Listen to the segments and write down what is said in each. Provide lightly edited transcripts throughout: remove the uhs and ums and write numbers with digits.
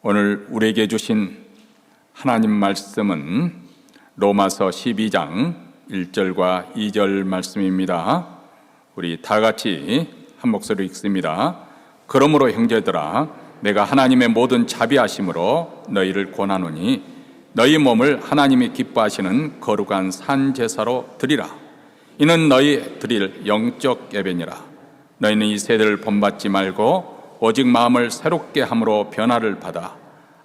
오늘 우리에게 주신 하나님 말씀은 로마서 12장 1절과 2절 말씀입니다. 우리 다 같이 한 목소리로 읽습니다. 그러므로 형제들아, 내가 하나님의 모든 자비하심으로 너희를 권하노니 너희 몸을 하나님이 기뻐하시는 거룩한 산 제사로 드리라. 이는 너희 드릴 영적 예배니라. 너희는 이 세대를 본받지 말고 오직 마음을 새롭게 함으로 변화를 받아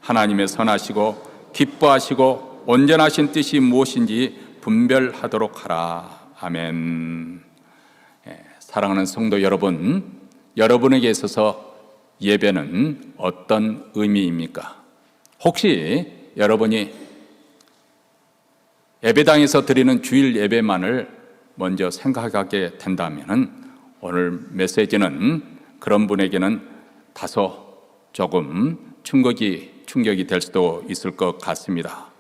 하나님의 선하시고 기뻐하시고 온전하신 뜻이 무엇인지 분별하도록 하라. 아멘. 사랑하는 성도 여러분, 여러분에게 있어서 예배는 어떤 의미입니까? 혹시 여러분이 예배당에서 드리는 주일 예배만을 먼저 생각하게 된다면 오늘 메시지는 그런 분에게는 다소 조금 충격이 될 수도 있을 것 같습니다.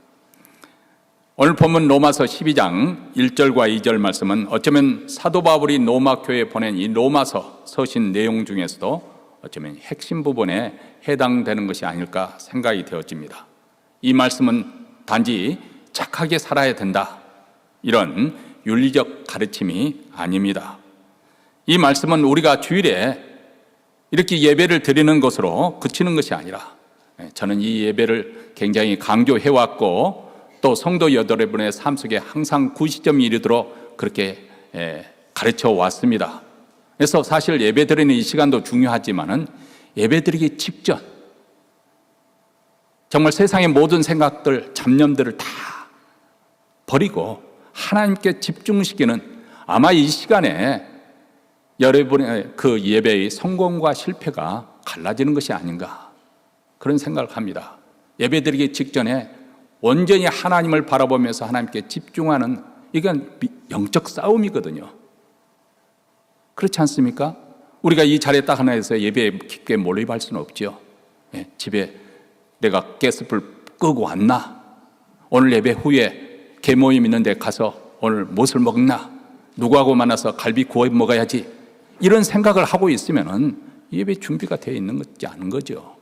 오늘 본문 로마서 12장 1절과 2절 말씀은 어쩌면 사도 바울이 로마 교회에 보낸 이 로마서 서신 내용 중에서도 어쩌면 핵심 부분에 해당되는 것이 아닐까 생각이 되어집니다. 이 말씀은 단지 착하게 살아야 된다, 이런 윤리적 가르침이 아닙니다. 이 말씀은 우리가 주일에 이렇게 예배를 드리는 것으로 그치는 것이 아니라, 저는 이 예배를 굉장히 강조해왔고 또 성도 여러분의 삶 속에 항상 구시점이 이르도록 그렇게 가르쳐 왔습니다. 그래서 사실 예배 드리는 이 시간도 중요하지만은 예배 드리기 직전 정말 세상의 모든 생각들, 잡념들을 다 버리고 하나님께 집중시키는, 아마 이 시간에 여러분의 그 예배의 성공과 실패가 갈라지는 것이 아닌가, 그런 생각을 합니다. 예배 드리기 직전에 온전히 하나님을 바라보면서 하나님께 집중하는, 이건 영적 싸움이거든요. 그렇지 않습니까? 우리가 이 자리에 딱 하나에서 예배에 깊게 몰입할 수는 없죠. 집에 내가 가스불 끄고 왔나? 오늘 예배 후에 개모임 있는데 가서 오늘 무엇을 먹나? 누구하고 만나서 갈비 구워 먹어야지, 이런 생각을 하고 있으면 예배 준비가 되어 있는 것이 아닌 거죠.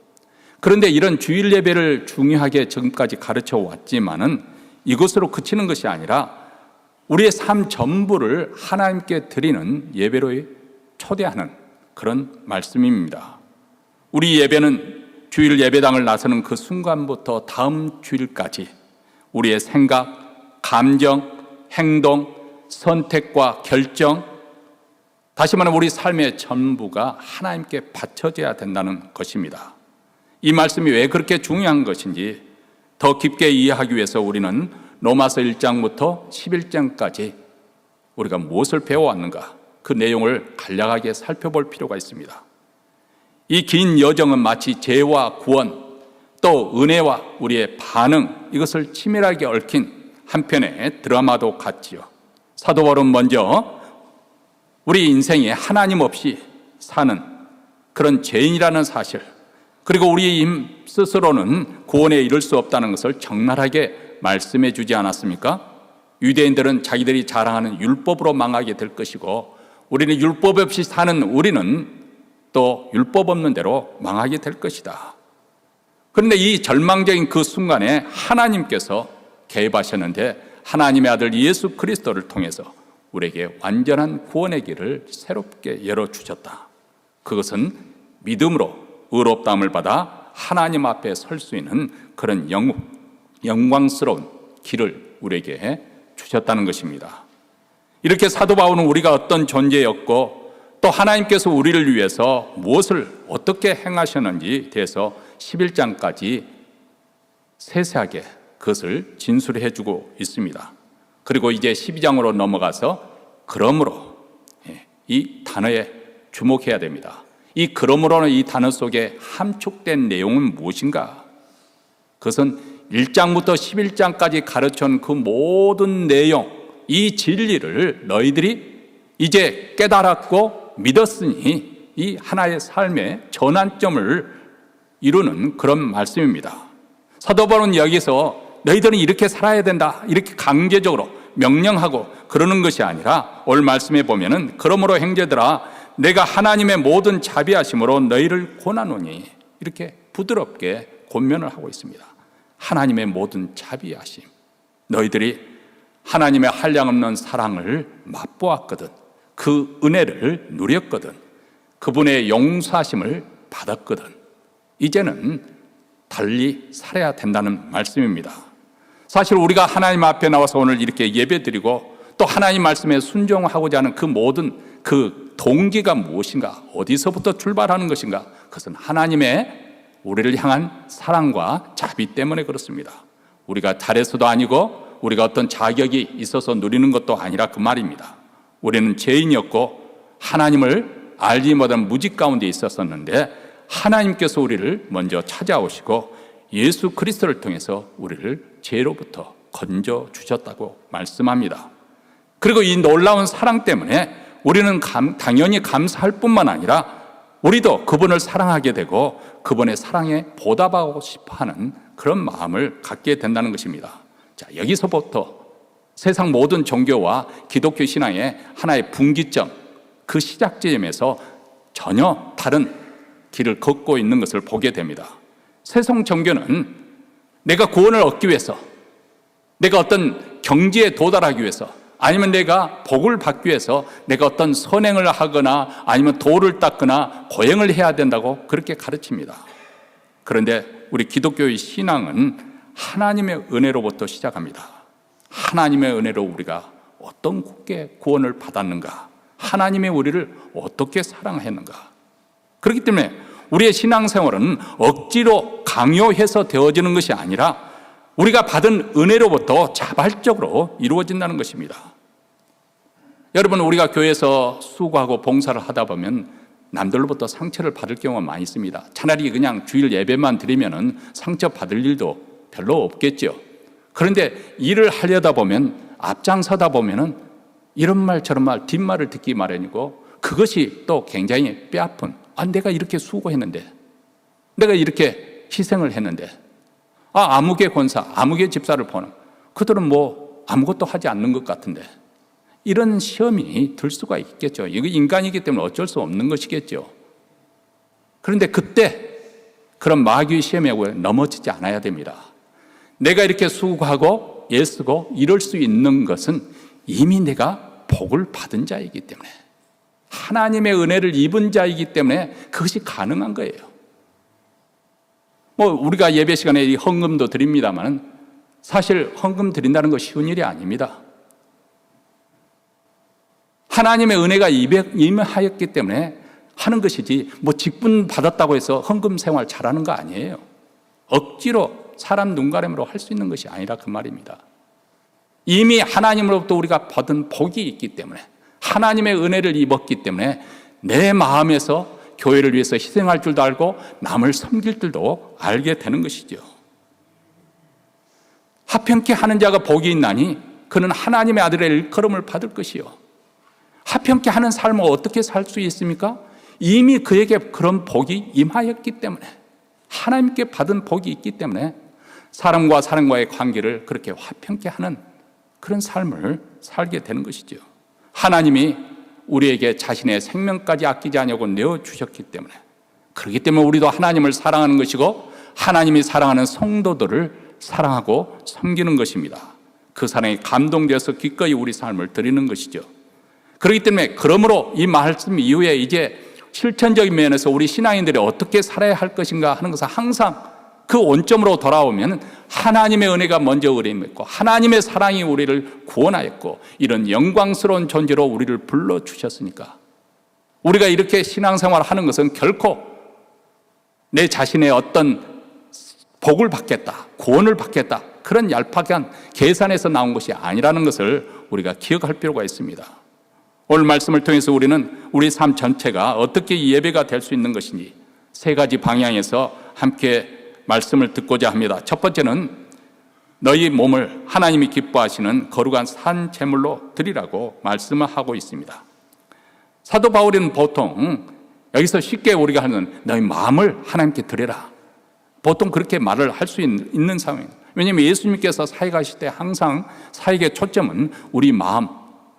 그런데 이런 주일 예배를 중요하게 지금까지 가르쳐 왔지만은 이것으로 그치는 것이 아니라 우리의 삶 전부를 하나님께 드리는 예배로 초대하는 그런 말씀입니다. 우리 예배는 주일 예배당을 나서는 그 순간부터 다음 주일까지 우리의 생각, 감정, 행동, 선택과 결정, 다시 말하면 우리 삶의 전부가 하나님께 바쳐져야 된다는 것입니다. 이 말씀이 왜 그렇게 중요한 것인지 더 깊게 이해하기 위해서 우리는 로마서 1장부터 11장까지 우리가 무엇을 배워왔는가, 그 내용을 간략하게 살펴볼 필요가 있습니다. 이 긴 여정은 마치 죄와 구원, 또 은혜와 우리의 반응, 이것을 치밀하게 얽힌 한편의 드라마도 같지요. 사도 바울은 먼저 우리 인생에 하나님 없이 사는 그런 죄인이라는 사실, 그리고 우리 힘 스스로는 구원에 이를 수 없다는 것을 적나라하게 말씀해 주지 않았습니까? 유대인들은 자기들이 자랑하는 율법으로 망하게 될 것이고, 우리는 율법 없이 사는 우리는 또 율법 없는 대로 망하게 될 것이다. 그런데 이 절망적인 그 순간에 하나님께서 개입하셨는데, 하나님의 아들 예수 그리스도를 통해서 우리에게 완전한 구원의 길을 새롭게 열어주셨다. 그것은 믿음으로 의롭다함을 받아 하나님 앞에 설 수 있는 그런 영광스러운 길을 우리에게 주셨다는 것입니다. 이렇게 사도 바울은 우리가 어떤 존재였고 또 하나님께서 우리를 위해서 무엇을 어떻게 행하셨는지 대해서 11장까지 세세하게 그것을 진술해 주고 있습니다. 그리고 이제 12장으로 넘어가서 그러므로, 이 단어에 주목해야 됩니다. 이 그러므로는 이 단어 속에 함축된 내용은 무엇인가? 그것은 1장부터 11장까지 가르쳐온 그 모든 내용, 이 진리를 너희들이 이제 깨달았고 믿었으니 이 하나의 삶의 전환점을 이루는 그런 말씀입니다. 사도 바울은 여기서 너희들은 이렇게 살아야 된다, 이렇게 강제적으로 명령하고 그러는 것이 아니라 오늘 말씀에 보면은 그러므로 형제들아, 내가 하나님의 모든 자비하심으로 너희를 권하노니, 이렇게 부드럽게 권면을 하고 있습니다. 하나님의 모든 자비하심, 너희들이 하나님의 한량없는 사랑을 맛보았거든, 그 은혜를 누렸거든, 그분의 용서하심을 받았거든, 이제는 달리 살아야 된다는 말씀입니다. 사실 우리가 하나님 앞에 나와서 오늘 이렇게 예배드리고 또 하나님 말씀에 순종하고자 하는 그 모든 그 동기가 무엇인가, 어디서부터 출발하는 것인가, 그것은 하나님의 우리를 향한 사랑과 자비 때문에 그렇습니다. 우리가 잘해서도 아니고 우리가 어떤 자격이 있어서 누리는 것도 아니라 그 말입니다. 우리는 죄인이었고 하나님을 알지 못한 무지 가운데 있었었는데 하나님께서 우리를 먼저 찾아오시고 예수 그리스도를 통해서 우리를 죄로부터 건져 주셨다고 말씀합니다. 그리고 이 놀라운 사랑 때문에 우리는 당연히 감사할 뿐만 아니라 우리도 그분을 사랑하게 되고 그분의 사랑에 보답하고 싶어하는 그런 마음을 갖게 된다는 것입니다. 자, 여기서부터 세상 모든 종교와 기독교 신앙의 하나의 분기점, 그 시작점에서 전혀 다른 길을 걷고 있는 것을 보게 됩니다. 세상 종교는 내가 구원을 얻기 위해서, 내가 어떤 경지에 도달하기 위해서, 아니면 내가 복을 받기 위해서 내가 어떤 선행을 하거나 아니면 도를 닦거나 고행을 해야 된다고 그렇게 가르칩니다. 그런데 우리 기독교의 신앙은 하나님의 은혜로부터 시작합니다. 하나님의 은혜로 우리가 어떤 구원을 받았는가, 하나님의 우리를 어떻게 사랑했는가. 그렇기 때문에 우리의 신앙생활은 억지로 강요해서 되어지는 것이 아니라 우리가 받은 은혜로부터 자발적으로 이루어진다는 것입니다. 여러분, 우리가 교회에서 수고하고 봉사를 하다 보면 남들로부터 상처를 받을 경우가 많이 있습니다. 차라리 그냥 주일 예배만 드리면 상처 받을 일도 별로 없겠죠. 그런데 일을 하려다 보면, 앞장서다 보면 이런 말 저런 말, 뒷말을 듣기 마련이고, 그것이 또 굉장히 뼈아픈, 내가 이렇게 수고했는데, 내가 이렇게 희생을 했는데, 아무개 권사, 아무개 집사를 보는, 그들은 뭐 아무것도 하지 않는 것 같은데, 이런 시험이 들 수가 있겠죠. 이거 인간이기 때문에 어쩔 수 없는 것이겠죠. 그런데 그때 그런 마귀의 시험에 넘어지지 않아야 됩니다. 내가 이렇게 수고하고 애쓰고 이럴 수 있는 것은 이미 내가 복을 받은 자이기 때문에, 하나님의 은혜를 입은 자이기 때문에 그것이 가능한 거예요. 우리가 예배 시간에 이 헌금도 드립니다만 사실 헌금 드린다는 거 쉬운 일이 아닙니다. 하나님의 은혜가 임하였기 때문에 하는 것이지, 직분 받았다고 해서 헌금 생활 잘하는 거 아니에요. 억지로 사람 눈가림으로 할 수 있는 것이 아니라 그 말입니다. 이미 하나님으로부터 우리가 받은 복이 있기 때문에, 하나님의 은혜를 입었기 때문에 내 마음에서 교회를 위해서 희생할 줄도 알고 남을 섬길 줄도 알게 되는 것이죠. 하평케 하는 자가 복이 있나니 그는 하나님의 아들의 일컬음을 받을 것이요. 하평케 하는 삶을 어떻게 살 수 있습니까? 이미 그에게 그런 복이 임하였기 때문에, 하나님께 받은 복이 있기 때문에 사람과 사람과의 관계를 그렇게 화평케 하는 그런 삶을 살게 되는 것이죠. 하나님이 우리에게 자신의 생명까지 아끼지 않냐고 내어주셨기 때문에, 그렇기 때문에 우리도 하나님을 사랑하는 것이고 하나님이 사랑하는 성도들을 사랑하고 섬기는 것입니다. 그 사랑에 감동되어서 기꺼이 우리 삶을 드리는 것이죠. 그렇기 때문에 그러므로 이 말씀 이후에 이제 실천적인 면에서 우리 신앙인들이 어떻게 살아야 할 것인가 하는 것은 항상 그 원점으로 돌아오면 하나님의 은혜가 먼저 우리임했고 하나님의 사랑이 우리를 구원하였고 이런 영광스러운 존재로 우리를 불러주셨으니까 우리가 이렇게 신앙생활을 하는 것은 결코 내 자신의 어떤 복을 받겠다, 구원을 받겠다, 그런 얄팍한 계산에서 나온 것이 아니라는 것을 우리가 기억할 필요가 있습니다. 오늘 말씀을 통해서 우리는 우리 삶 전체가 어떻게 예배가 될 수 있는 것인지 세 가지 방향에서 함께 말씀을 듣고자 합니다. 첫 번째는 너희 몸을 하나님이 기뻐하시는 거룩한 산 제물로 드리라고 말씀을 하고 있습니다. 사도 바울은 보통 여기서 쉽게 우리가 하는 너희 마음을 하나님께 드려라, 보통 그렇게 말을 할 수 있는 상황입니다. 왜냐하면 예수님께서 사역하실 때 항상 사역의 초점은 우리 마음,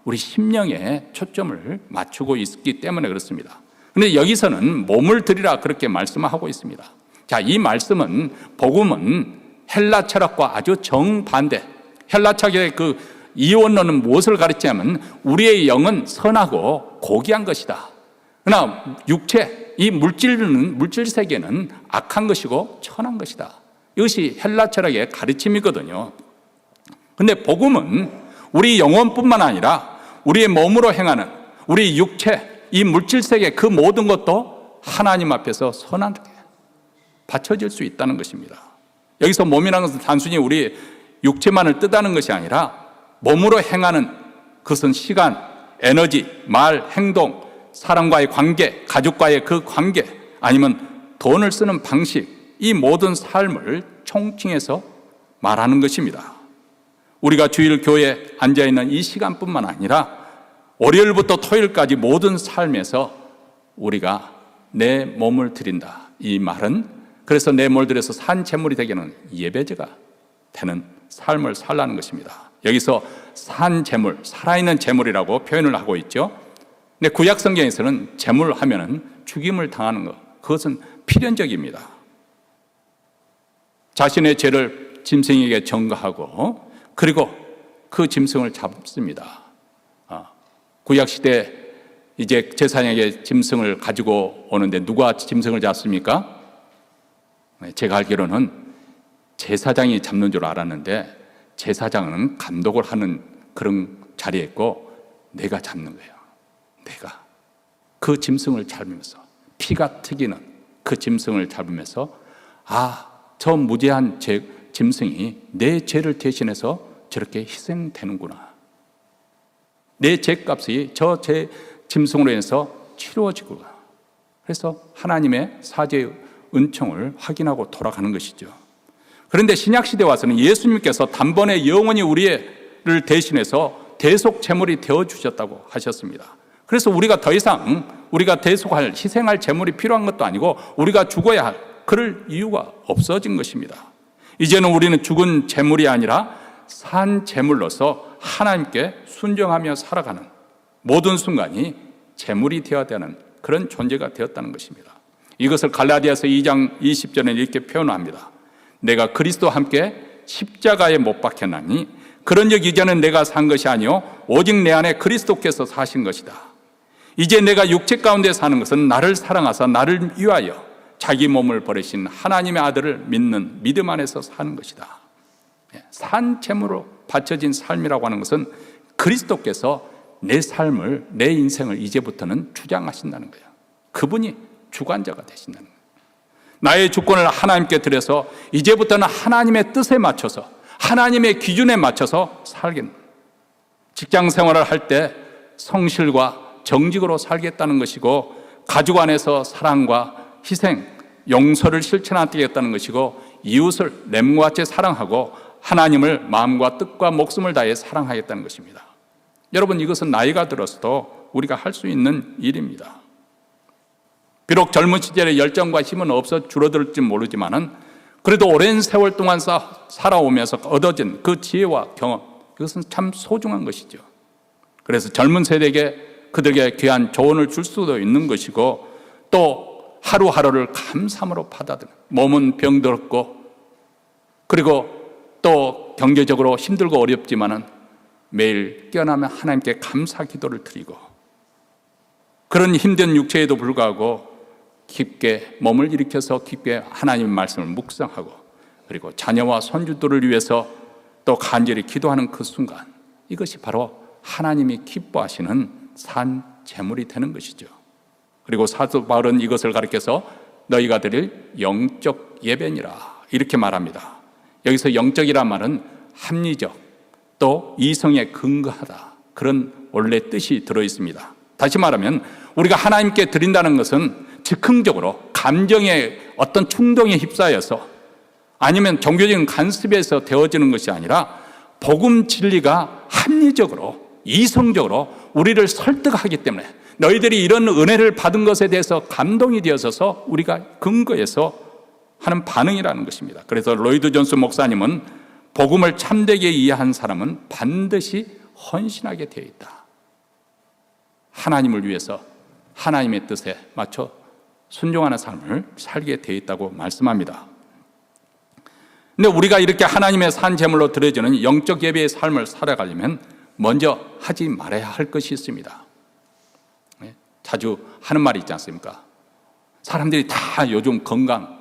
우리 심령에 초점을 맞추고 있기 때문에 그렇습니다. 그런데 여기서는 몸을 드리라 그렇게 말씀하고 있습니다. 자, 이 말씀은, 복음은 헬라 철학과 아주 정반대. 헬라 철학의 그 이원론은 무엇을 가르치냐면 우리의 영은 선하고 고귀한 것이다. 그러나 육체, 이 물질 세계는 악한 것이고 천한 것이다. 이것이 헬라 철학의 가르침이거든요. 근데 복음은 우리 영혼뿐만 아니라 우리의 몸으로 행하는 우리 육체, 이 물질 세계 그 모든 것도 하나님 앞에서 선하게 바쳐질 수 있다는 것입니다. 여기서 몸이라는 것은 단순히 우리 육체만을 뜻하는 것이 아니라 몸으로 행하는 그것은 시간, 에너지, 말, 행동, 사람과의 관계, 가족과의 그 관계, 아니면 돈을 쓰는 방식, 이 모든 삶을 총칭해서 말하는 것입니다. 우리가 주일 교회에 앉아있는 이 시간뿐만 아니라 월요일부터 토요일까지 모든 삶에서 우리가 내 몸을 드린다. 이 말은 그래서 내 몸을 들여서 산 제물이 되게는 예배제가 되는 삶을 살라는 것입니다. 여기서 산 제물, 살아있는 제물이라고 표현을 하고 있죠. 근데 구약 성경에서는 제물 하면은 죽임을 당하는 것, 그것은 필연적입니다. 자신의 죄를 짐승에게 전가하고 그리고 그 짐승을 잡습니다. 구약 시대 이제 제사장에게 짐승을 가지고 오는데 누가 짐승을 잡습니까? 제가 알기로는 제사장이 잡는 줄 알았는데 제사장은 감독을 하는 그런 자리에 있고 내가 잡는 거예요. 내가 그 짐승을 잡으면서 피가 튀기는 그 짐승을 잡으면서 저 무죄한 짐승이 내 죄를 대신해서 저렇게 희생되는구나. 내 죄값이 저 제 짐승으로 인해서 치루어지구나. 그래서 하나님의 사죄의 은총을 확인하고 돌아가는 것이죠. 그런데 신약시대에 와서는 예수님께서 단번에 영원히 우리를 대신해서 대속 제물이 되어주셨다고 하셨습니다. 그래서 우리가 더 이상 우리가 대속할, 희생할 제물이 필요한 것도 아니고 우리가 죽어야 할 그럴 이유가 없어진 것입니다. 이제는 우리는 죽은 제물이 아니라 산 제물로서 하나님께 순종하며 살아가는 모든 순간이 제물이 되어야 되는 그런 존재가 되었다는 것입니다. 이것을 갈라디아서 2장 20절에 이렇게 표현합니다. 내가 그리스도와 함께 십자가에 못 박혔나니 그런즉 이제는 내가 산 것이 아니요 오직 내 안에 그리스도께서 사신 것이다. 이제 내가 육체 가운데 사는 것은 나를 사랑하사 나를 위하여 자기 몸을 버리신 하나님의 아들을 믿는 믿음 안에서 사는 것이다. 산 제물로 바쳐진 삶이라고 하는 것은 그리스도께서 내 삶을, 내 인생을 이제부터는 주장하신다는 거예요. 그분이 주관자가 되신다는 거예요. 나의 주권을 하나님께 드려서 이제부터는 하나님의 뜻에 맞춰서 하나님의 기준에 맞춰서 살겠는, 직장 생활을 할 때 성실과 정직으로 살겠다는 것이고 가족 안에서 사랑과 희생, 용서를 실천하겠다는 것이고 이웃을 내 몸과 같이 사랑하고 하나님을 마음과 뜻과 목숨을 다해 사랑하겠다는 것입니다. 여러분, 이것은 나이가 들어서도 우리가 할 수 있는 일입니다. 비록 젊은 시절에 열정과 힘은 없어 줄어들지 모르지만은 그래도 오랜 세월 동안 살아오면서 얻어진 그 지혜와 경험, 이것은 참 소중한 것이죠. 그래서 젊은 세대에게 그들에게 귀한 조언을 줄 수도 있는 것이고 또 하루하루를 감사함으로 받아들이는, 몸은 병들었고 그리고 또 경제적으로 힘들고 어렵지만은 매일 깨어나면 하나님께 감사 기도를 드리고 그런 힘든 육체에도 불구하고 깊게 몸을 일으켜서 깊게 하나님의 말씀을 묵상하고 그리고 자녀와 손주들을 위해서 또 간절히 기도하는 그 순간, 이것이 바로 하나님이 기뻐하시는 산 제물이 되는 것이죠. 그리고 사도 바울은 이것을 가리켜서 너희가 드릴 영적 예배니라 이렇게 말합니다. 여기서 영적이란 말은 합리적 또 이성에 근거하다, 그런 원래 뜻이 들어있습니다. 다시 말하면 우리가 하나님께 드린다는 것은 즉흥적으로 감정의 어떤 충동에 휩싸여서 아니면 종교적인 간섭에서 되어지는 것이 아니라 복음 진리가 합리적으로 이성적으로 우리를 설득하기 때문에 너희들이 이런 은혜를 받은 것에 대해서 감동이 되어서 우리가 근거해서 하는 반응이라는 것입니다. 그래서 로이드 존스 목사님은 복음을 참되게 이해한 사람은 반드시 헌신하게 되어 있다. 하나님을 위해서 하나님의 뜻에 맞춰 순종하는 삶을 살게 되어 있다고 말씀합니다. 근데 우리가 이렇게 하나님의 산 제물로 드려지는 영적 예배의 삶을 살아가려면 먼저 하지 말아야 할 것이 있습니다. 자주 하는 말이 있지 않습니까? 사람들이 다 요즘 건강,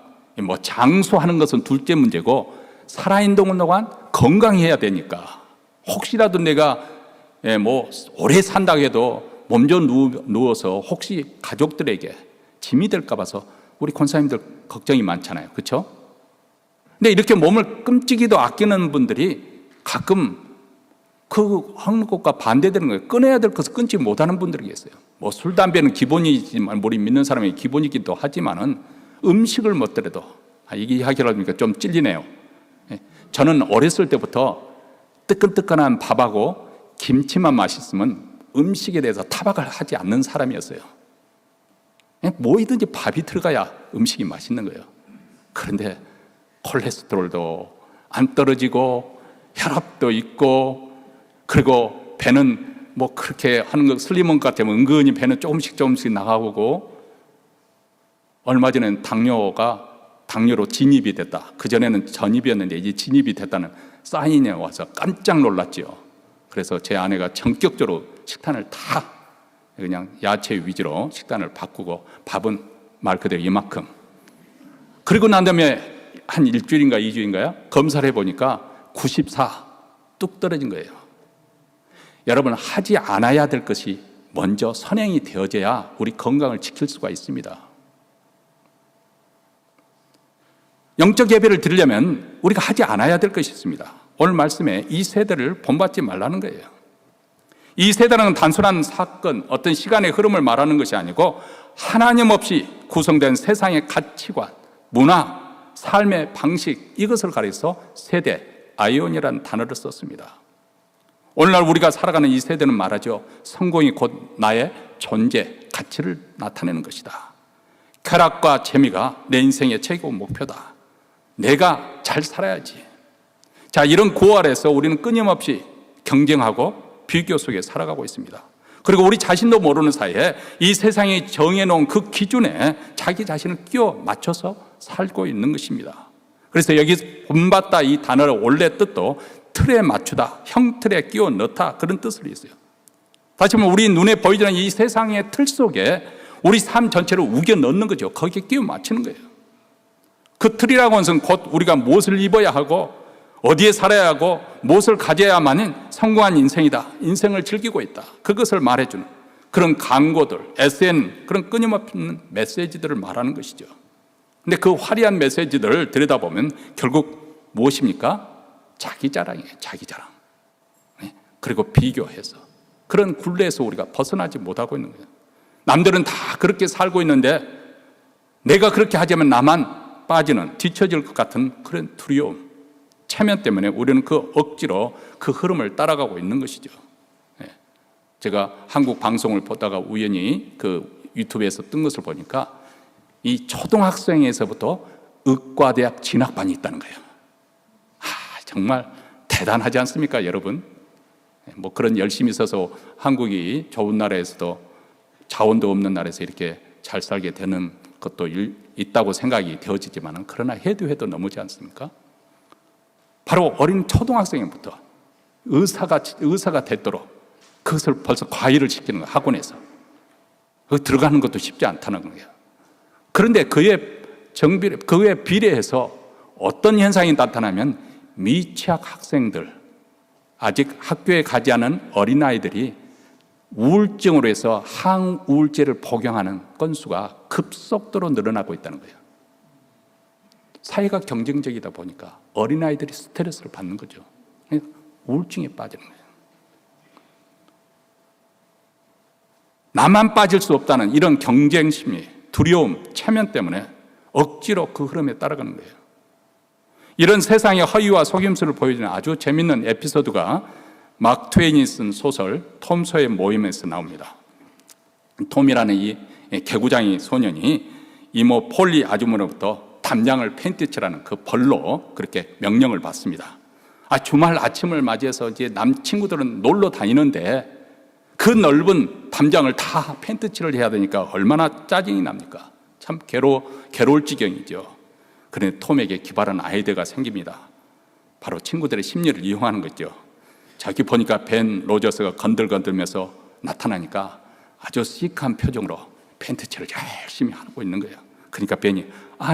장수하는 것은 둘째 문제고 살아있는 동안 건강해야 되니까 혹시라도 내가 오래 산다고 해도 몸져 누워서 혹시 가족들에게 짐이 될까 봐서 우리 권사님들 걱정이 많잖아요. 그렇죠? 근데 이렇게 몸을 끔찍이도 아끼는 분들이 가끔 하는 것과 반대되는 거예요. 끊어야 될 것을 끊지 못하는 분들이 계세요. 술, 담배는 기본이지만 우리 믿는 사람의 기본이기도 하지만은 음식을 먹더라도 이게 이야기를 하니까 좀 찔리네요. 저는 어렸을 때부터 뜨끈뜨끈한 밥하고 김치만 맛있으면 음식에 대해서 타박을 하지 않는 사람이었어요. 뭐이든지 밥이 들어가야 음식이 맛있는 거예요. 그런데 콜레스테롤도 안 떨어지고 혈압도 있고 그리고 배는 그렇게 하는 거 슬림한 것 같으면 은근히 배는 조금씩 나가고 얼마 전에는 당뇨로 진입이 됐다. 그전에는 전입이었는데 이제 진입이 됐다는 사인이 와서 깜짝 놀랐죠. 그래서 제 아내가 전격적으로 식단을 다 그냥 야채 위주로 식단을 바꾸고 밥은 말 그대로 이만큼. 그리고 난 다음에 한 일주일인가 2주인가요? 검사를 해보니까 94 뚝 떨어진 거예요. 여러분, 하지 않아야 될 것이 먼저 선행이 되어져야 우리 건강을 지킬 수가 있습니다. 영적 예배를 드리려면 우리가 하지 않아야 될 것이 있습니다. 오늘 말씀에 이 세대를 본받지 말라는 거예요. 이 세대는 단순한 사건, 어떤 시간의 흐름을 말하는 것이 아니고 하나님 없이 구성된 세상의 가치관, 문화, 삶의 방식, 이것을 가리켜서 세대, 아이온이라는 단어를 썼습니다. 오늘날 우리가 살아가는 이 세대는 말하죠. 성공이 곧 나의 존재, 가치를 나타내는 것이다. 쾌락과 재미가 내 인생의 최고 목표다. 내가 잘 살아야지. 자, 이런 구호 아래서 우리는 끊임없이 경쟁하고 비교 속에 살아가고 있습니다. 그리고 우리 자신도 모르는 사이에 이 세상이 정해놓은 그 기준에 자기 자신을 끼워 맞춰서 살고 있는 것입니다. 그래서 여기 본받다 이 단어의 원래 뜻도 틀에 맞추다, 형틀에 끼워 넣다, 그런 뜻을 있어요. 다시 말하면 우리 눈에 보이지 않는 이 세상의 틀 속에 우리 삶 전체를 우겨 넣는 거죠. 거기에 끼워 맞추는 거예요. 그 틀이라고 하는 것은 곧 우리가 무엇을 입어야 하고 어디에 살아야 하고 무엇을 가져야만은 성공한 인생이다, 인생을 즐기고 있다, 그것을 말해주는 그런 광고들, SN, 그런 끊임없는 메시지들을 말하는 것이죠. 근데 그 화려한 메시지들을 들여다보면 결국 무엇입니까? 자기 자랑이에요. 자기 자랑. 그리고 비교해서 그런 굴레에서 우리가 벗어나지 못하고 있는 거예요. 남들은 다 그렇게 살고 있는데 내가 그렇게 하자면 나만 빠지는, 뒤처질 것 같은 그런 두려움, 체면 때문에 우리는 그 억지로 그 흐름을 따라가고 있는 것이죠. 제가 한국 방송을 보다가 우연히 그 유튜브에서 뜬 것을 보니까 이 초등학생에서부터 의과대학 진학반이 있다는 거예요. 정말 대단하지 않습니까, 여러분? 그런 열심히 있어서 한국이 좋은 나라에서도 자원도 없는 나라에서 이렇게 잘 살게 되는 것도 있다고 생각이 되어지지만 그러나 해도 너무지 않습니까? 바로 어린 초등학생부터 의사가 되도록 그것을 벌써 과외를 시키는 거예요, 학원에서. 들어가는 것도 쉽지 않다는 거예요. 그런데 그에 비례해서 어떤 현상이 나타나면 미취학 학생들, 아직 학교에 가지 않은 어린아이들이 우울증으로 해서 항우울제를 복용하는 건수가 급속도로 늘어나고 있다는 거예요. 사회가 경쟁적이다 보니까 어린아이들이 스트레스를 받는 거죠. 우울증에 빠지는 거예요. 나만 빠질 수 없다는 이런 경쟁심이, 두려움, 체면 때문에 억지로 그 흐름에 따라가는 거예요. 이런 세상의 허위와 속임수를 보여주는 아주 재밌는 에피소드가 마크 트웨인이 쓴 소설 톰 소의 모임에서 나옵니다. 톰이라는 이 개구장이 소년이 이모 폴리 아주머니로부터 담장을 팬티칠하는 그 벌로 그렇게 명령을 받습니다. 주말 아침을 맞이해서 이제 친구들은 놀러 다니는데 그 넓은 담장을 다 팬티칠을 해야 되니까 얼마나 짜증이 납니까? 참 괴로울 지경이죠. 그런데 톰에게 기발한 아이디어가 생깁니다. 바로 친구들의 심리를 이용하는 거죠. 자기 보니까 벤 로저스가 건들건들면서 나타나니까 아주 시크한 표정으로 팬트칠을 열심히 하고 있는 거예요. 그러니까 벤이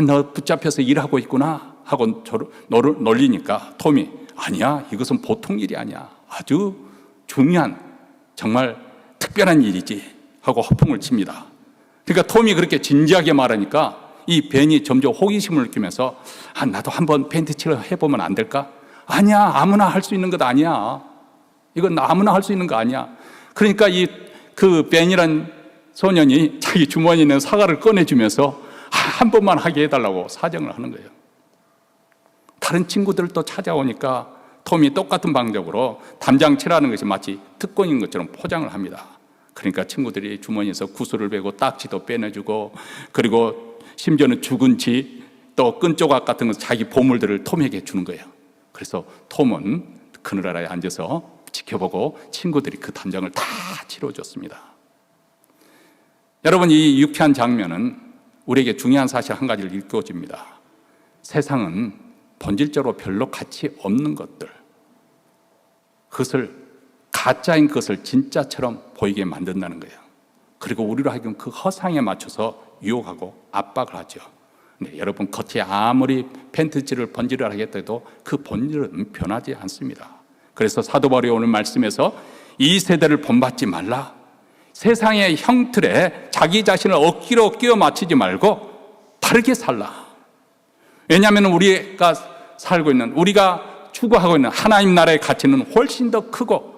너 붙잡혀서 일하고 있구나 하고 놀리니까 톰이 아니야, 이것은 보통 일이 아니야, 아주 중요한 정말 특별한 일이지 하고 허풍을 칩니다. 그러니까 톰이 그렇게 진지하게 말하니까 이 벤이 점점 호기심을 느끼면서 나도 한번 팬트칠을 해보면 안 될까? 아니야, 아무나 할 수 있는 것 아니야. 이건 아무나 할 수 있는 거 아니야. 그러니까 그 벤이란 소년이 자기 주머니에 있는 사과를 꺼내주면서 한 번만 하게 해달라고 사정을 하는 거예요. 다른 친구들도 찾아오니까 톰이 똑같은 방법으로 담장치라는 것이 마치 특권인 것처럼 포장을 합니다. 그러니까 친구들이 주머니에서 구슬을 베고 딱지도 빼내주고, 그리고 심지어는 죽은 쥐 또 끈조각 같은 거 자기 보물들을 톰에게 주는 거예요. 그래서 톰은 그늘 아래에 앉아서 지켜보고 친구들이 그 담장을 다 치러줬습니다. 여러분, 이 유쾌한 장면은 우리에게 중요한 사실 한 가지를 일깨워줍니다. 세상은 본질적으로 별로 가치 없는 것들, 그것을 가짜인 것을 진짜처럼 보이게 만든다는 거예요. 그리고 우리로 하여금 그 허상에 맞춰서 유혹하고 압박을 하죠. 네, 여러분, 겉에 아무리 팬트칠을 번지를 하겠다 해도 그 본질은 변하지 않습니다. 그래서 사도 바울이 오늘 말씀에서 이 세대를 본받지 말라, 세상의 형틀에 자기 자신을 억지로 끼워 맞추지 말고 바르게 살라. 왜냐하면 우리가 살고 있는, 우리가 추구하고 있는 하나님 나라의 가치는 훨씬 더 크고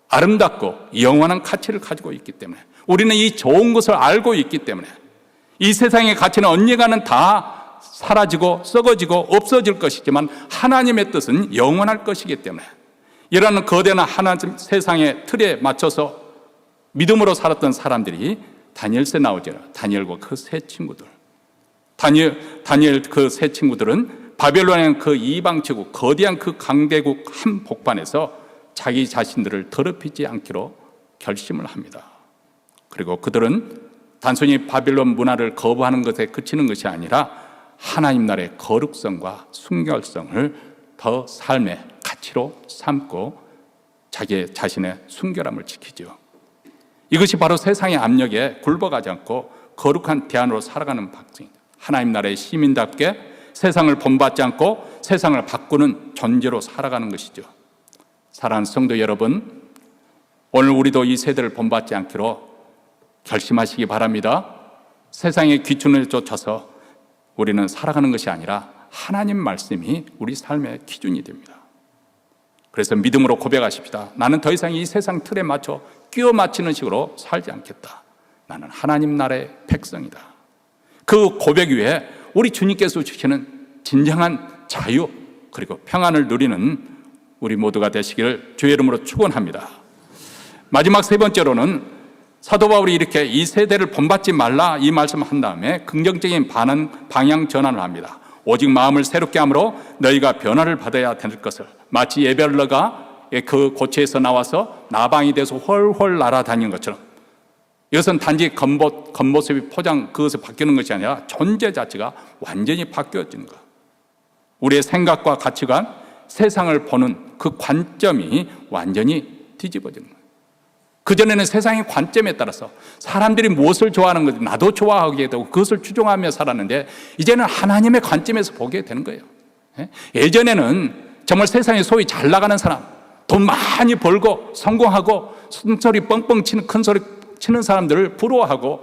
아름답고 영원한 가치를 가지고 있기 때문에, 우리는 이 좋은 것을 알고 있기 때문에 이 세상의 가치는 언젠가는 다 사라지고 썩어지고 없어질 것이지만 하나님의 뜻은 영원할 것이기 때문에, 이라는 거대한 하나님 세상의 틀에 맞춰서 믿음으로 살았던 사람들이 다니엘서에 나오죠. 다니엘과 그 세 친구들, 다니엘 그 세 친구들은 바벨론의 그 이방제국, 거대한 그 강대국 한복판에서 자기 자신들을 더럽히지 않기로 결심을 합니다. 그리고 그들은 단순히 바벨론 문화를 거부하는 것에 그치는 것이 아니라 하나님 나라의 거룩성과 순결성을 더 삶의 가치로 삼고 자기 자신의 순결함을 지키죠. 이것이 바로 세상의 압력에 굴복하지 않고 거룩한 대안으로 살아가는 백성입니다. 하나님 나라의 시민답게 세상을 본받지 않고 세상을 바꾸는 존재로 살아가는 것이죠. 사랑하는 성도 여러분, 오늘 우리도 이 세대를 본받지 않기로 결심하시기 바랍니다. 세상의 귀춘을 쫓아서 우리는 살아가는 것이 아니라 하나님 말씀이 우리 삶의 기준이 됩니다. 그래서 믿음으로 고백하십시다. 나는 더 이상 이 세상 틀에 맞춰 끼워 맞추는 식으로 살지 않겠다. 나는 하나님 나라의 백성이다. 그 고백 위에 우리 주님께서 주시는 진정한 자유 그리고 평안을 누리는 우리 모두가 되시기를 주의 이름으로 축원합니다. 마지막 세 번째로는 사도 바울이 이렇게 이 세대를 본받지 말라 이 말씀을 한 다음에 긍정적인 방향 전환을 합니다. 오직 마음을 새롭게 함으로 너희가 변화를 받아야 될 것을, 마치 예벨러가 그 고체에서 나와서 나방이 돼서 훨훨 날아다니는 것처럼, 이것은 단지 겉모습이 포장 그것을 바뀌는 것이 아니라 존재 자체가 완전히 바뀌어지는 것. 우리의 생각과 가치관, 세상을 보는 그 관점이 완전히 뒤집어지는 거예요. 그전에는 세상의 관점에 따라서 사람들이 무엇을 좋아하는 건지 나도 좋아하게 되고 그것을 추종하며 살았는데, 이제는 하나님의 관점에서 보게 되는 거예요. 예전에는 정말 세상에 소위 잘 나가는 사람, 돈 많이 벌고 성공하고 숨소리 뻥뻥 치는, 큰 소리 치는 사람들을 부러워하고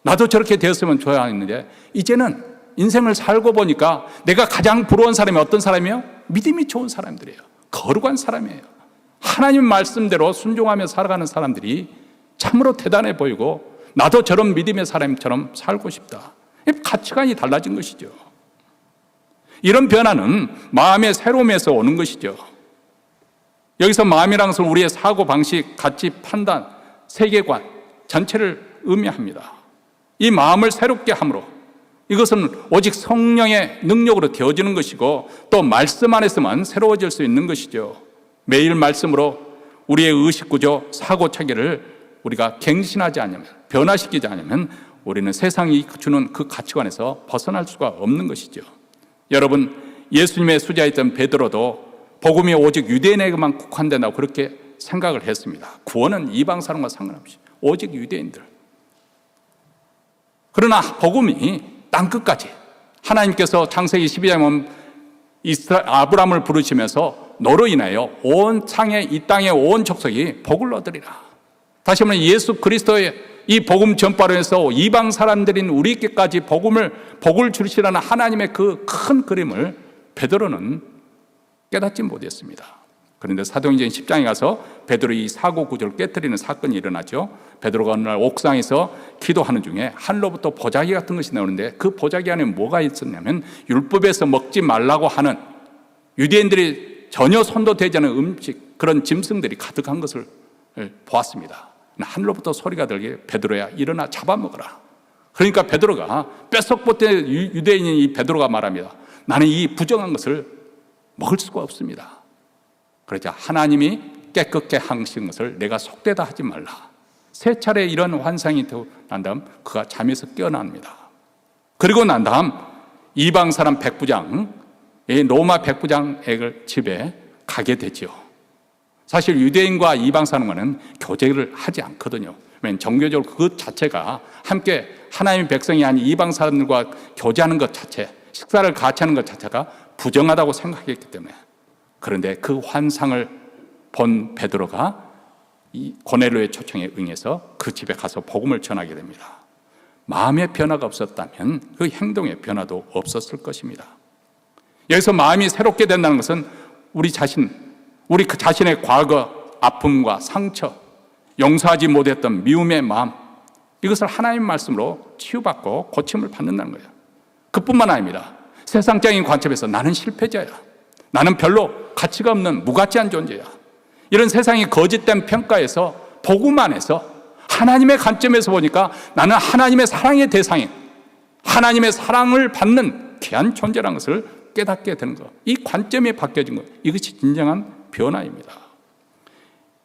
나도 저렇게 되었으면 좋아했는데, 이제는 인생을 살고 보니까 내가 가장 부러운 사람이 어떤 사람이에요? 믿음이 좋은 사람들이에요. 거룩한 사람이에요. 하나님 말씀대로 순종하며 살아가는 사람들이 참으로 대단해 보이고 나도 저런 믿음의 사람처럼 살고 싶다. 가치관이 달라진 것이죠. 이런 변화는 마음의 새로움에서 오는 것이죠. 여기서 마음이라는 것은 우리의 사고방식, 가치, 판단, 세계관 전체를 의미합니다. 이 마음을 새롭게 함으로, 이것은 오직 성령의 능력으로 되어지는 것이고 또 말씀 안에서만 새로워질 수 있는 것이죠. 매일 말씀으로 우리의 의식구조, 사고체계를 우리가 갱신하지 않으면, 변화시키지 않으면 우리는 세상이 주는 그 가치관에서 벗어날 수가 없는 것이죠. 여러분, 예수님의 수자였던 베드로도 복음이 오직 유대인에게만 국한된다고 그렇게 생각을 했습니다. 구원은 이방 사람과 상관없이 오직 유대인들. 그러나 복음이 땅끝까지, 하나님께서 창세기 12장에 보면 아브라함을 부르시면서 너로 인하여 온 이 땅의 온 족속이 복을 얻으리라. 다시 말해 예수 그리스도의 이 복음 전파로 해서 이방 사람들인 우리께까지 복을 주시라는 하나님의 그 큰 그림을 베드로는 깨닫지 못했습니다. 그런데 사도행전 10장에 가서 베드로 이 사고 구조를 깨뜨리는 사건이 일어나죠. 베드로가 어느 날 옥상에서 기도하는 중에 하늘로부터 보자기 같은 것이 나오는데 그 보자기 안에 뭐가 있었냐면 율법에서 먹지 말라고 하는 유대인들이 전혀 손도 대지 않은 음식, 그런 짐승들이 가득한 것을 보았습니다. 하늘로부터 소리가 들게 베드로야 일어나 잡아먹어라. 그러니까 베드로가 뼛속부터 유대인인 이 베드로가 말합니다. 나는 이 부정한 것을 먹을 수가 없습니다. 그러자 하나님이 깨끗게 하신 것을 내가 속되다 하지 말라. 세 차례 이런 환상이 난 다음 그가 잠에서 깨어납니다. 그리고 난 다음 이방 사람 백부장, 로마 백부장의 집에 가게 되죠. 사실 유대인과 이방 사람과는 교제를 하지 않거든요. 왜냐하면 종교적으로 그 자체가 함께 하나님의 백성이 아닌 이방 사람들과 교제하는 것 자체, 식사를 같이 하는 것 자체가 부정하다고 생각했기 때문에. 그런데 그 환상을 본 베드로가 이 고넬료의 초청에 응해서 그 집에 가서 복음을 전하게 됩니다. 마음의 변화가 없었다면 그 행동의 변화도 없었을 것입니다. 여기서 마음이 새롭게 된다는 것은 우리 그 자신의 과거 아픔과 상처, 용서하지 못했던 미움의 마음, 이것을 하나님의 말씀으로 치유받고 고침을 받는다는 거예요. 그뿐만 아닙니다. 세상적인 관점에서 나는 실패자야, 나는 별로 가치가 없는 무가치한 존재야, 이런 세상의 거짓된 평가에서 복음 안에서 하나님의 관점에서 보니까 나는 하나님의 사랑의 대상인, 하나님의 사랑을 받는 귀한 존재라는 것을 깨닫게 되는 것, 이 관점이 바뀌어진 것, 이것이 진정한 변화입니다.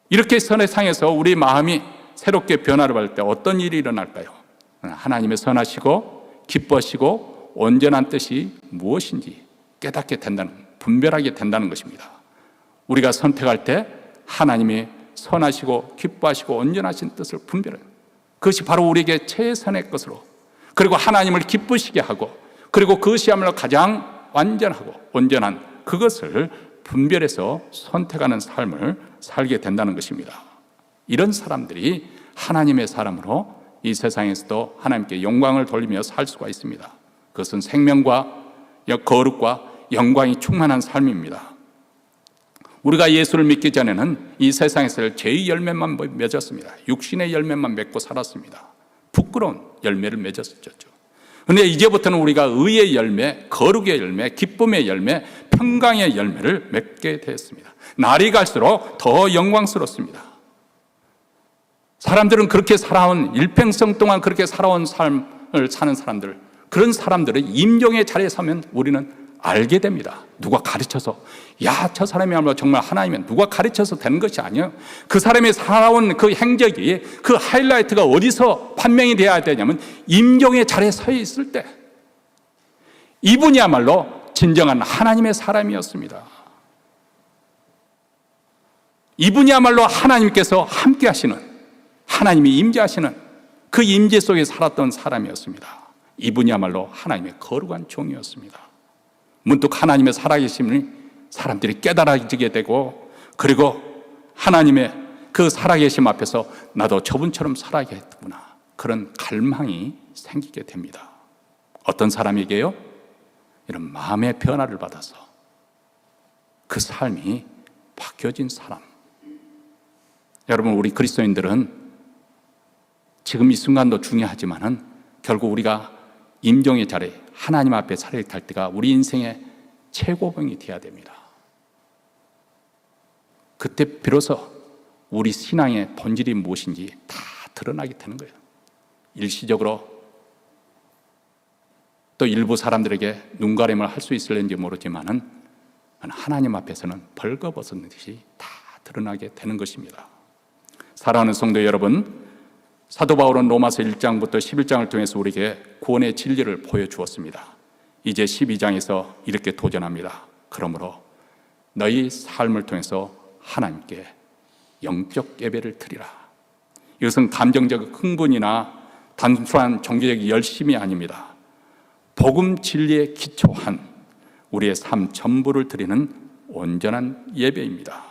이렇게 세상에서 우리 마음이 새롭게 변화를 받을 때 어떤 일이 일어날까요? 하나님의 선하시고 기뻐하시고 온전한 뜻이 무엇인지 깨닫게 된다는, 분별하게 된다는 것입니다. 우리가 선택할 때 하나님이 선하시고 기뻐하시고 온전하신 뜻을 분별해요. 그것이 바로 우리에게 최선의 것으로, 그리고 하나님을 기쁘시게 하고, 그리고 그것이야말로 가장 완전하고 온전한 그것을 분별해서 선택하는 삶을 살게 된다는 것입니다. 이런 사람들이 하나님의 사람으로 이 세상에서도 하나님께 영광을 돌리며 살 수가 있습니다. 그것은 생명과 거룩과 영광이 충만한 삶입니다. 우리가 예수를 믿기 전에는 이 세상에서 죄의 열매만 맺었습니다. 육신의 열매만 맺고 살았습니다. 부끄러운 열매를 맺었었죠. 그런데 이제부터는 우리가 의의 열매, 거룩의 열매, 기쁨의 열매, 평강의 열매를 맺게 되었습니다. 날이 갈수록 더 영광스럽습니다. 사람들은 그렇게 살아온, 일평생 동안 그렇게 살아온 삶을 사는 사람들, 그런 사람들은 임종의 자리에 서면 우리는 알게 됩니다. 누가 가르쳐서, 야, 저 사람이야말로 정말 하나님은 누가 가르쳐서 되는 것이 아니에요. 그 사람이 살아온 그 행적이, 그 하이라이트가 어디서 판명이 되어야 되냐면 임종의 자리에 서 있을 때, 이분이야말로 진정한 하나님의 사람이었습니다. 이분이야말로 하나님께서 함께 하시는, 하나님이 임재하시는 그 임재 속에 살았던 사람이었습니다. 이분이야말로 하나님의 거룩한 종이었습니다. 문득 하나님의 살아계심을 사람들이 깨달아지게 되고, 그리고 하나님의 그 살아계심 앞에서 나도 저분처럼 살아야겠구나, 그런 갈망이 생기게 됩니다. 어떤 사람에게요? 이런 마음의 변화를 받아서 그 삶이 바뀌어진 사람. 여러분, 우리 그리스도인들은 지금 이 순간도 중요하지만은 결국 우리가 임종의 자리, 하나님 앞에 살아갈 때가 우리 인생의 최고봉이 되어야 됩니다. 그때 비로소 우리 신앙의 본질이 무엇인지 다 드러나게 되는 거예요. 일시적으로 또 일부 사람들에게 눈가림을 할 수 있을는지 모르지만은 하나님 앞에서는 벌거벗은 듯이 다 드러나게 되는 것입니다. 사랑하는 성도 여러분, 사도 바울은 로마서 1장부터 11장을 통해서 우리에게 구원의 진리를 보여주었습니다. 이제 12장에서 이렇게 도전합니다. 그러므로 너희 삶을 통해서 하나님께 영적 예배를 드리라. 이것은 감정적 흥분이나 단순한 종교적 열심이 아닙니다. 복음 진리에 기초한 우리의 삶 전부를 드리는 온전한 예배입니다.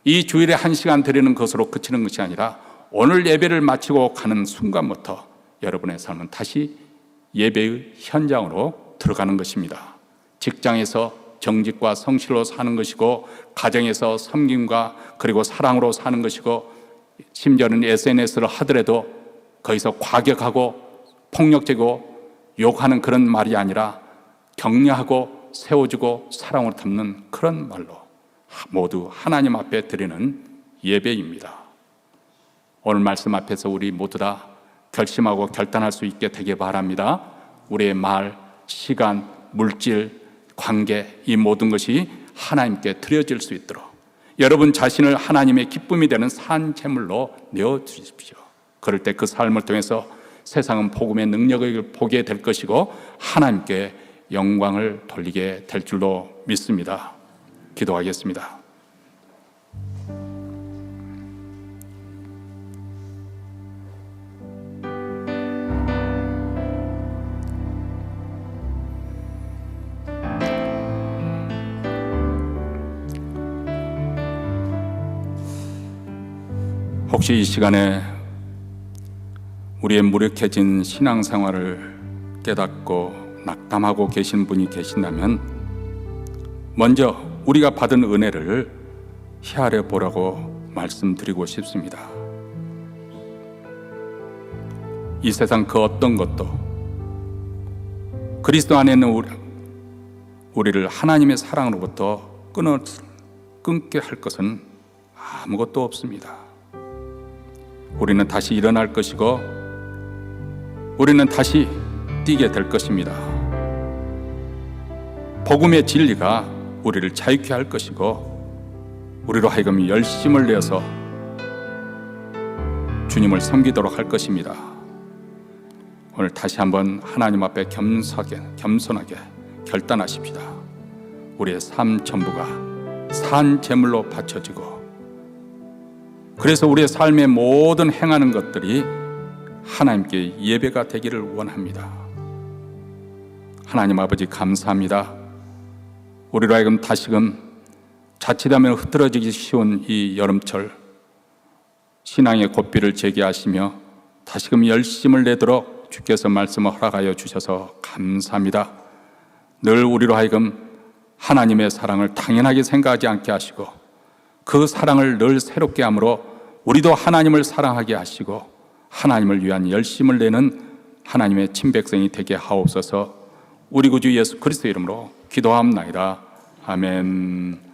이 주일에 1시간 드리는 것으로 그치는 것이 아니라 오늘 예배를 마치고 가는 순간부터 여러분의 삶은 다시 예배의 현장으로 들어가는 것입니다. 직장에서 정직과 성실로 사는 것이고, 가정에서 섬김과 그리고 사랑으로 사는 것이고, 심지어는 SNS를 하더라도 거기서 과격하고 폭력적이고 욕하는 그런 말이 아니라 격려하고 세워주고 사랑으로 담는 그런 말로 모두 하나님 앞에 드리는 예배입니다. 오늘 말씀 앞에서 우리 모두 다 결심하고 결단할 수 있게 되길 바랍니다. 우리의 말, 시간, 물질, 관계, 이 모든 것이 하나님께 드려질 수 있도록 여러분 자신을 하나님의 기쁨이 되는 산 제물로 내어주십시오. 그럴 때 그 삶을 통해서 세상은 복음의 능력을 보게 될 것이고 하나님께 영광을 돌리게 될 줄로 믿습니다. 기도하겠습니다. 혹시 이 시간에 우리의 무력해진 신앙생활을 깨닫고 낙담하고 계신 분이 계신다면 먼저 우리가 받은 은혜를 헤아려 보라고 말씀드리고 싶습니다. 이 세상 그 어떤 것도 그리스도 안에 있는 우리를 하나님의 사랑으로부터 끊게 할 것은 아무것도 없습니다. 우리는 다시 일어날 것이고 우리는 다시 뛰게 될 것입니다. 복음의 진리가 우리를 자유케 할 것이고 우리로 하여금 열심을 내어서 주님을 섬기도록 할 것입니다. 오늘 다시 한번 하나님 앞에 겸손하게 결단하십시다. 우리의 삶 전부가 산 제물로 바쳐지고, 그래서 우리의 삶의 모든 행하는 것들이 하나님께 예배가 되기를 원합니다. 하나님 아버지 감사합니다. 우리로 하여금 다시금 자칫하면 흐트러지기 쉬운 이 여름철 신앙의 고삐를 재개하시며 다시금 열심을 내도록 주께서 말씀을 허락하여 주셔서 감사합니다. 늘 우리로 하여금 하나님의 사랑을 당연하게 생각하지 않게 하시고 그 사랑을 늘 새롭게 함으로 우리도 하나님을 사랑하게 하시고 하나님을 위한 열심을 내는 하나님의 친백성이 되게 하옵소서. 우리 구주 예수 그리스도 이름으로 기도하옵나이다. 아멘.